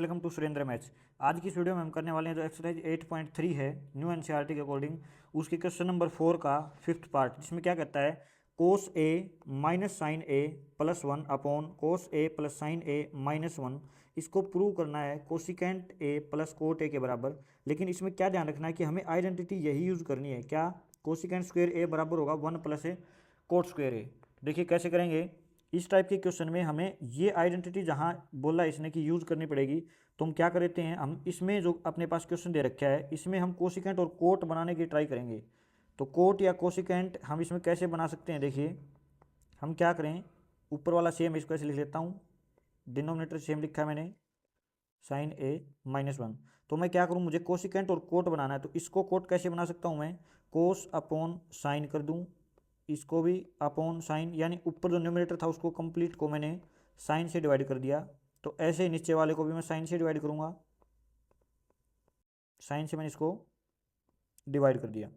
Welcome to Surendra maths. आज की इस वीडियो में हम करने वाले हैं जो एक्सरसाइज 8.3 है न्यू एनसीईआरटी के अकॉर्डिंग, उसके क्वेश्चन नंबर 4 का फिफ्थ पार्ट, जिसमें क्या कहता है कोस ए माइनस साइन ए प्लस वन अपॉन कोस ए प्लस साइन ए माइनस वन। इसको प्रूव करना है cosecant A plus coat A के बराबर। लेकिन इसमें क्या ध्यान रखना है कि हमें आइडेंटिटी यही यूज़ करनी है, क्या कोसिकेंट स्क्वायर ए बराबर होगा 1 प्लस ए कोट स्क्वायर ए। देखिए कैसे करेंगे। इस टाइप के क्वेश्चन में हमें ये आइडेंटिटी जहाँ बोला इसने कि यूज़ करनी पड़ेगी, तो हम क्या करते हैं, हम इसमें जो अपने पास क्वेश्चन दे रखा है इसमें हम कोसिकेंट और कोट बनाने की ट्राई करेंगे। तो कोट या कोसिकेंट हम इसमें कैसे बना सकते हैं, देखिए हम क्या करें, ऊपर वाला सेम इसको ऐसे लिख लेता हूँ, डिनोमिनेटर सेम लिखा है मैंने साइन ए माइनस वन। तो मैं क्या करूँ, मुझे कोसिकेंट और कोट बनाना है, तो इसको कोट कैसे बना सकता हूँ मैं, कोस अपॉन साइन कर दूँ, इसको भी अपॉन साइन, यानी ऊपर जो न्यूमरेटर था उसको कंप्लीट को मैंने साइन से डिवाइड कर दिया। तो ऐसे ही नीचे वाले को भी मैं साइन से डिवाइड करूँगा, साइन से मैंने इसको डिवाइड कर दिया।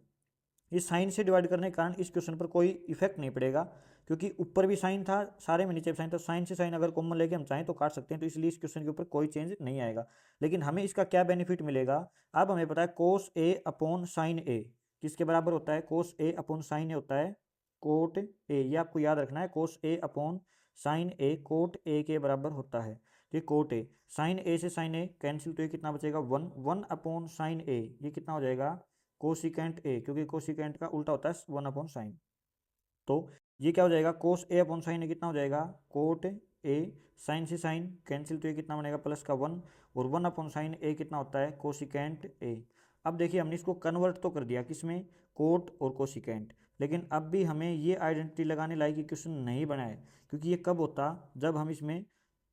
इस साइन से डिवाइड करने के कारण इस क्वेश्चन पर कोई इफेक्ट नहीं पड़ेगा, क्योंकि ऊपर भी साइन था, सारे में नीचे भी साइन था। साइन से साइन अगर कॉमन लेके हम चाहें तो काट सकते हैं, तो इसलिए इस क्वेश्चन के ऊपर कोई चेंज नहीं आएगा। लेकिन हमें इसका क्या बेनिफिट मिलेगा, अब हमें पता है कोस ए अपॉन साइन ए किसके बराबर होता है, कोस ए अपॉन साइन ए होता है कोट ए। ये आपको याद रखना है, cos A upon sine A cot A के बराबर होता है। ये कोट ए, साइन ए से साइन ए कैंसिल, तो ये कितना बचेगा वन, वन अपॉन साइन ए, ये कितना हो जाएगा कोसिकेंट ए, क्योंकि कोसिकेंट का उल्टा होता है वन अपॉन साइन। तो ये क्या हो जाएगा, कोस ए अपॉन साइन ए कितना हो जाएगा कोट ए, साइन से साइन कैंसिल, तो ये कितना बनेगा प्लस का वन, और वन अपॉन साइन ए कितना होता है कोसिकेंट ए। अब देखिए हमने इसको कन्वर्ट तो कर दिया किसमें, कोट और कोसिकेंट, लेकिन अब भी हमें ये आइडेंटिटी लगाने लायक क्वेश्चन नहीं बना है, क्योंकि ये कब होता जब हम इसमें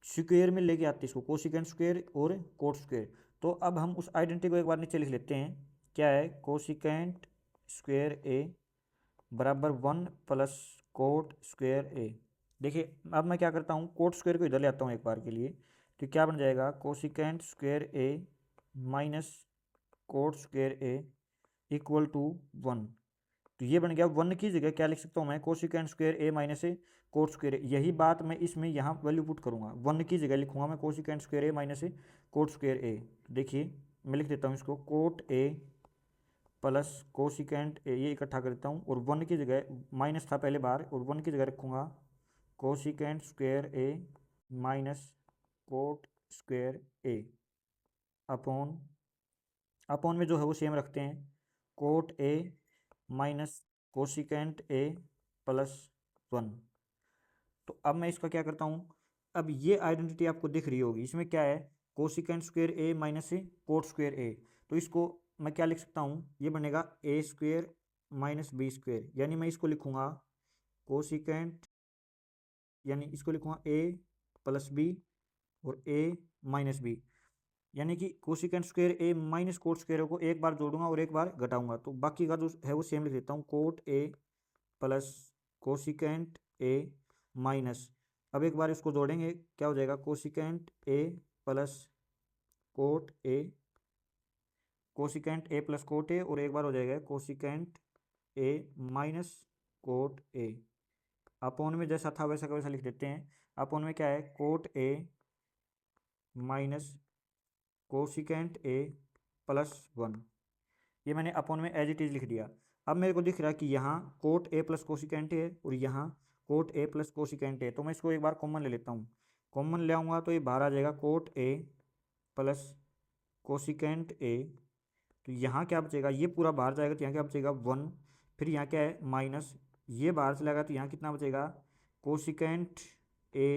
स्क्वेयर में लेके आते इसको, कोसिकेंट स्क्वेयर और कोट स्क्वेयर। तो अब हम उस आइडेंटिटी को एक बार नीचे लिख लेते हैं, क्या है कोसिकेंट स्क्वेयर ए बराबर वन प्लस कोट स्क्वेयर ए। देखिए अब मैं क्या करता हूँ, कोट स्क्वेयर को इधर ले आता हूँ एक बार के लिए, तो क्या बन जाएगा cosecant square A minus cot square A equal to one. तो ये बन गया, वन की जगह क्या लिख सकता हूँ मैं, cosecant square A minus A coat square ए। यही बात मैं इसमें यहाँ वैल्यू पुट करूँगा, वन की जगह लिखूँगा मैं cosecant square A minus A coat square ए। देखिए मैं लिख देता हूँ इसको cot A plus cosecant A, ये इकट्ठा कर देता हूँ, और वन की जगह माइनस था पहले बार, और वन की जगह रखूँगा cosecant square A minus cot square A upon, upon में जो है वो सेम रखते हैं, cot A minus cosecant A plus one. तो अब मैं इसका क्या करता हूँ, अब ये आइडेंटिटी आपको दिख रही होगी, इसमें क्या है cosecant square A minus A coat square ए। तो इसको मैं क्या लिख सकता हूँ, ये बनेगा ए स्क्वेयर माइनस बी स्क्वेयर, यानी मैं इसको लिखूँगा कोसिकेंट, यानी इसको लिखूँगा ए प्लस बी और ए माइनस बी, यानी कि cosecant square A minus cot square को एक बार जोड़ूंगा और एक बार घटाऊंगा, तो बाकी का जो है वो सेम लिख देता हूँ, cot A plus cosecant A minus, अब एक बार इसको जोड़ेंगे क्या हो जाएगा cosecant A plus cot A, cosecant A plus cot A, और एक बार हो जाएगा cosecant A minus cot A. Upon में जैसा था वैसा का वैसा लिख देते हैं, अपॉन में क्या है cot A minus cosecant A plus one, ये मैंने अपॉन में एज इट इज़ लिख दिया। अब मेरे को दिख रहा है कि यहाँ कोट ए प्लस कोसिकेंट है और यहाँ कोट ए प्लस कोसिकेंट है, तो मैं इसको एक बार कॉमन ले लेता हूँ। कॉमन ले आऊँगा तो ये बाहर आ जाएगा cot A plus cosecant A, तो यहाँ क्या बचेगा, ये पूरा बाहर जाएगा तो यहाँ क्या बचेगा वन, फिर यहाँ क्या है माइनस, ये बाहर चला गया तो यहाँ कितना बचेगा cosecant A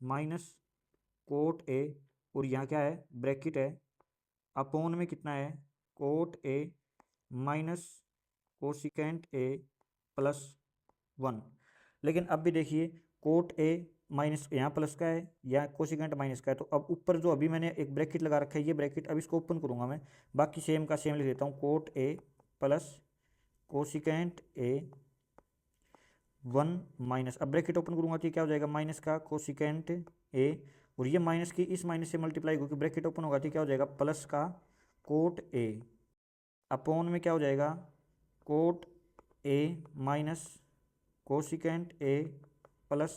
minus cot A, और यहाँ क्या है ब्रैकेट है, अपॉन में कितना है cot A minus cosecant A plus one. लेकिन अब भी देखिए कोट ए माइनस यहाँ प्लस का है या कोसिकेंट माइनस का है, तो अब ऊपर जो अभी मैंने एक ब्रैकेट लगा रखा है, ये ब्रैकेट अब इसको ओपन करूँगा मैं, बाकी सेम का सेम लिख देता हूँ, cot A plus cosecant A one minus, अब ब्रैकेट ओपन करूँगा तो क्या हो जाएगा माइनस का कोसिकेंट ए, और ये माइनस की इस माइनस से मल्टीप्लाई होकर ब्रैकेट ओपन होगा तो क्या हो जाएगा प्लस का कोट ए, अपॉन में क्या हो जाएगा cot A minus cosecant A plus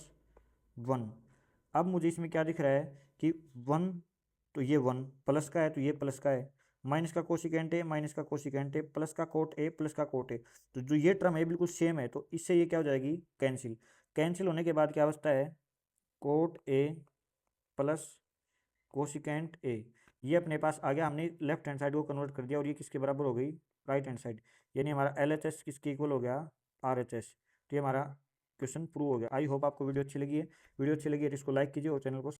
one. अब मुझे इसमें क्या दिख रहा है कि 1 तो ये 1 प्लस का है तो ये प्लस का है, माइनस का कोसिकेंट ए माइनस का कोसिकेंट ए प्लस का कोट ए प्लस का कोट ए, तो जो ये टर्म है बिल्कुल सेम है, तो इससे ये क्या हो जाएगी कैंसिल। कैंसिल होने के बाद क्या बचता है cot A plus cosecant A, ये अपने पास आ गया, हमने लेफ्ट हैंड साइड को कन्वर्ट कर दिया और ये किसके बराबर हो गई राइट हैंड साइड, यानी हमारा LHS किसके इक्वल हो गया RHS। तो ये हमारा क्वेश्चन प्रूव हो गया। आई होप आपको वीडियो अच्छी लगी है, वीडियो अच्छी लगी है तो इसको लाइक कीजिए और चैनल को